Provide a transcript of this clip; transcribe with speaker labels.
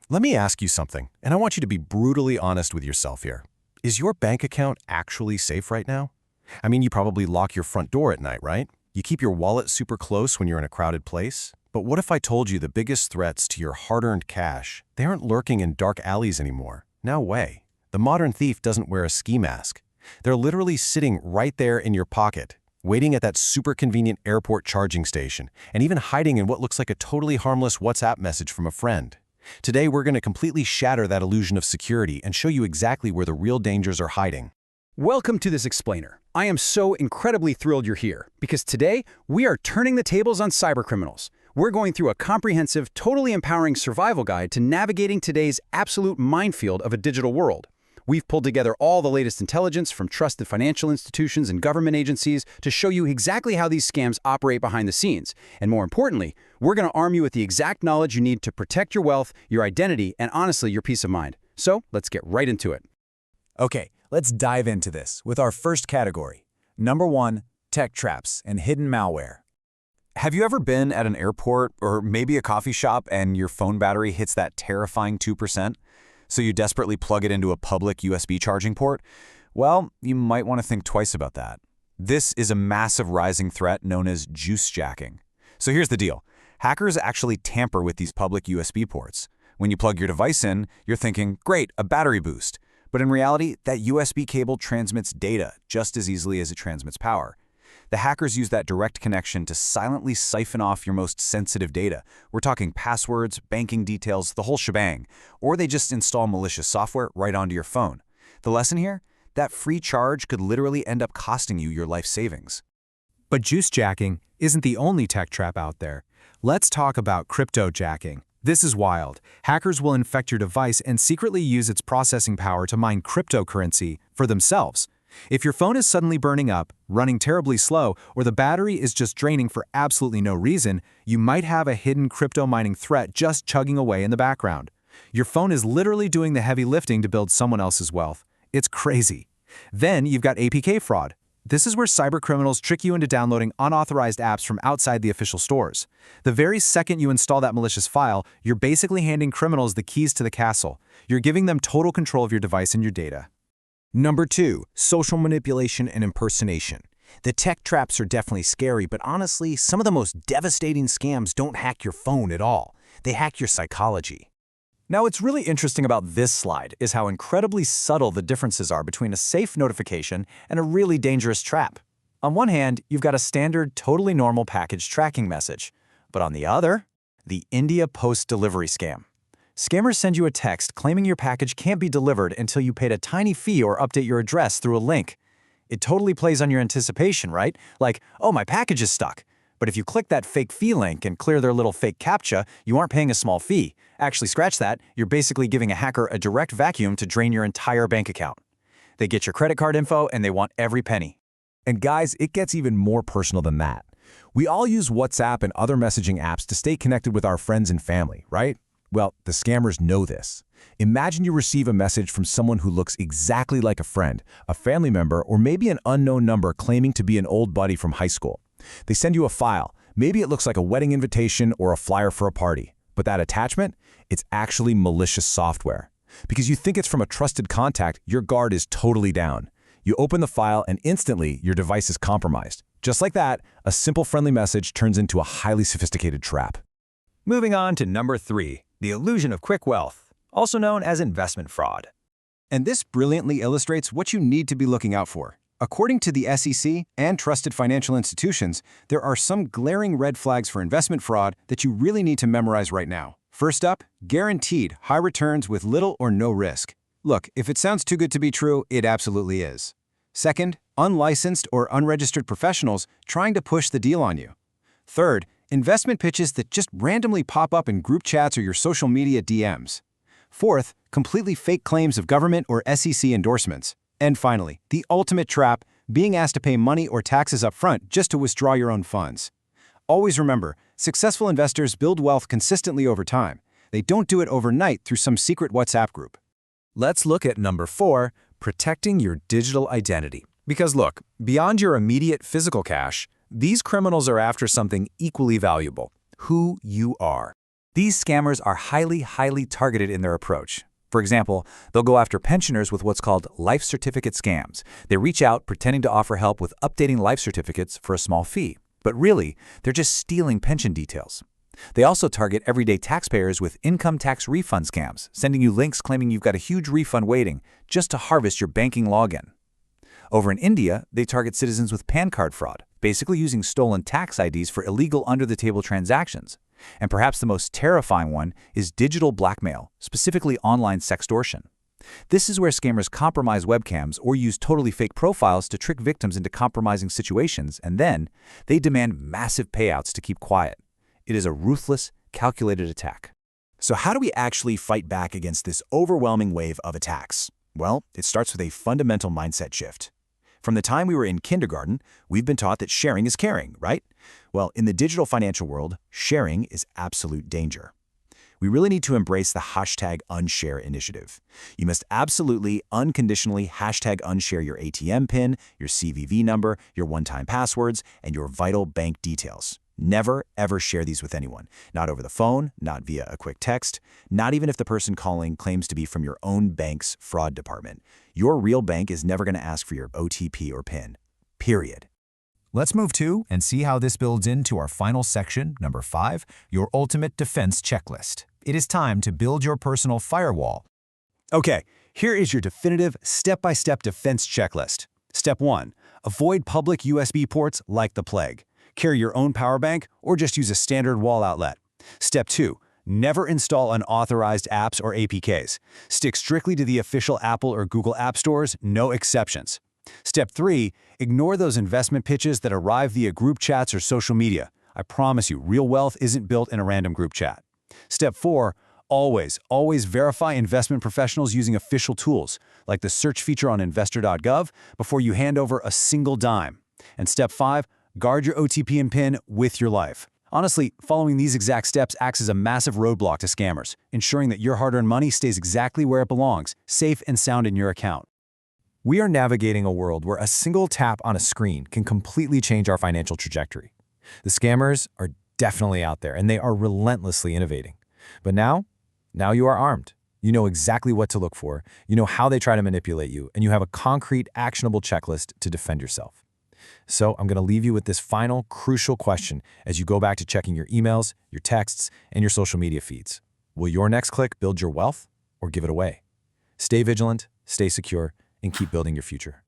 Speaker 1: Let me ask you something, and I want you to be brutally honest with yourself here. Is your bank account actually safe right now? I mean, you probably lock your front door at night, right? You keep your wallet super close when you're in a crowded place? But what if I told you the biggest threats to your hard-earned cash, they aren't lurking in dark alleys anymore? No way. The modern thief doesn't wear a ski mask. They're literally sitting right there in your pocket, waiting at that super convenient airport charging station, and even hiding in what looks like a totally harmless WhatsApp message from a friend. Today, we're going to completely shatter that illusion of security and show you exactly where the real dangers are hiding.
Speaker 2: Welcome to this explainer. I am so incredibly thrilled you're here, because today we are turning the tables on cybercriminals. We're going through a comprehensive, totally empowering survival guide to navigating today's absolute minefield of a digital world. We've pulled together all the latest intelligence from trusted financial institutions and government agencies to show you exactly how these scams operate behind the scenes. And more importantly, we're going to arm you with the exact knowledge you need to protect your wealth, your identity, and honestly, your peace of mind. So let's get right into it.
Speaker 3: Okay, let's dive into this with our first category. Number 1, tech traps and hidden malware. Have you ever been at an airport or maybe a coffee shop and your phone battery hits that terrifying 2%? So you desperately plug it into a public USB charging port? Well, you might want to think twice about that. This is a massive rising threat known as juice jacking. So here's the deal. Hackers actually tamper with these public USB ports. When you plug your device in, you're thinking, great, a battery boost. But in reality, that USB cable transmits data just as easily as it transmits power. The hackers use that direct connection to silently siphon off your most sensitive data. We're talking passwords, banking details, the whole shebang. Or they just install malicious software right onto your phone. The lesson here? That free charge could literally end up costing you your life savings.
Speaker 4: But juice jacking isn't the only tech trap out there. Let's talk about crypto jacking. This is wild. Hackers will infect your device and secretly use its processing power to mine cryptocurrency for themselves. If your phone is suddenly burning up, running terribly slow, or the battery is just draining for absolutely no reason, you might have a hidden crypto mining threat just chugging away in the background. Your phone is literally doing the heavy lifting to build someone else's wealth. It's crazy. Then you've got APK fraud. This is where cybercriminals trick you into downloading unauthorized apps from outside the official stores. The very second you install that malicious file, you're basically handing criminals the keys to the castle. You're giving them total control of your device and your data.
Speaker 3: Number 2, social manipulation and impersonation. The tech traps are definitely scary, but honestly, some of the most devastating scams don't hack your phone at all. They hack your psychology. Now, what's really interesting about this slide is how incredibly subtle the differences are between a safe notification and a really dangerous trap. On one hand, you've got a standard, totally normal package tracking message. But on the other, the India Post delivery scam. Scammers send you a text claiming your package can't be delivered until you paid a tiny fee or update your address through a link. It totally plays on your anticipation, right? Like, oh, my package is stuck. But if you click that fake fee link and clear their little fake CAPTCHA, you aren't paying a small fee. Actually, scratch that, you're basically giving a hacker a direct vacuum to drain your entire bank account. They get your credit card info and they want every penny.
Speaker 5: And guys, it gets even more personal than that. We all use WhatsApp and other messaging apps to stay connected with our friends and family, right? Well, the scammers know this. Imagine you receive a message from someone who looks exactly like a friend, a family member, or maybe an unknown number claiming to be an old buddy from high school. They send you a file. Maybe it looks like a wedding invitation or a flyer for a party. But that attachment? It's actually malicious software. Because you think it's from a trusted contact, your guard is totally down. You open the file and instantly your device is compromised. Just like that, a simple friendly message turns into a highly sophisticated trap.
Speaker 2: Moving on to number 3, the illusion of quick wealth, also known as investment fraud.
Speaker 1: And this brilliantly illustrates what you need to be looking out for. According to the SEC and trusted financial institutions, there are some glaring red flags for investment fraud that you really need to memorize right now. First up, guaranteed high returns with little or no risk. Look, if it sounds too good to be true, it absolutely is. Second, unlicensed or unregistered professionals trying to push the deal on you. Third, investment pitches that just randomly pop up in group chats or your social media DMs. Fourth, completely fake claims of government or SEC endorsements. And finally, the ultimate trap, being asked to pay money or taxes up front just to withdraw your own funds. Always remember, successful investors build wealth consistently over time. They don't do it overnight through some secret WhatsApp group.
Speaker 4: Let's look at number 4, protecting your digital identity. Because look, beyond your immediate physical cash, these criminals are after something equally valuable: who you are.
Speaker 3: These scammers are highly targeted in their approach. For example, they'll go after pensioners with what's called life certificate scams. They reach out pretending to offer help with updating life certificates for a small fee. But really, they're just stealing pension details. They also target everyday taxpayers with income tax refund scams, sending you links claiming you've got a huge refund waiting just to harvest your banking login. Over in India, they target citizens with PAN card fraud, basically using stolen tax IDs for illegal under-the-table transactions. And perhaps the most terrifying one is digital blackmail, specifically online sextortion. This is where scammers compromise webcams or use totally fake profiles to trick victims into compromising situations, and then they demand massive payouts to keep quiet. It is a ruthless, calculated attack.
Speaker 5: So how do we actually fight back against this overwhelming wave of attacks? Well, it starts with a fundamental mindset shift. From the time we were in kindergarten, we've been taught that sharing is caring, right? Well, in the digital financial world, sharing is absolute danger. We really need to embrace the #unshare initiative. You must absolutely, unconditionally #unshare your ATM PIN, your CVV number, your one-time passwords, and your vital bank details. Never, ever share these with anyone. Not over the phone, not via a quick text, not even if the person calling claims to be from your own bank's fraud department. Your real bank is never going to ask for your OTP or PIN. Period.
Speaker 1: Let's move to and see how this builds into our final section, number 5, your ultimate defense checklist. It is time to build your personal firewall. Okay, here is your definitive step-by-step defense checklist. Step 1, avoid public USB ports like the plague. Carry your own power bank or just use a standard wall outlet. Step 2, never install unauthorized apps or APKs. Stick strictly to the official Apple or Google app stores, no exceptions. Step 3, ignore those investment pitches that arrive via group chats or social media. I promise you, real wealth isn't built in a random group chat. Step 4, always verify investment professionals using official tools, like the search feature on investor.gov, before you hand over a single dime. And Step 5, guard your OTP and PIN with your life. Honestly, following these exact steps acts as a massive roadblock to scammers, ensuring that your hard-earned money stays exactly where it belongs, safe and sound in your account. We are navigating a world where a single tap on a screen can completely change our financial trajectory. The scammers are definitely out there, and they are relentlessly innovating. But now you are armed. You know exactly what to look for, you know how they try to manipulate you, and you have a concrete, actionable checklist to defend yourself. So I'm going to leave you with this final, crucial question as you go back to checking your emails, your texts, and your social media feeds. Will your next click build your wealth or give it away? Stay vigilant, stay secure, and keep building your future.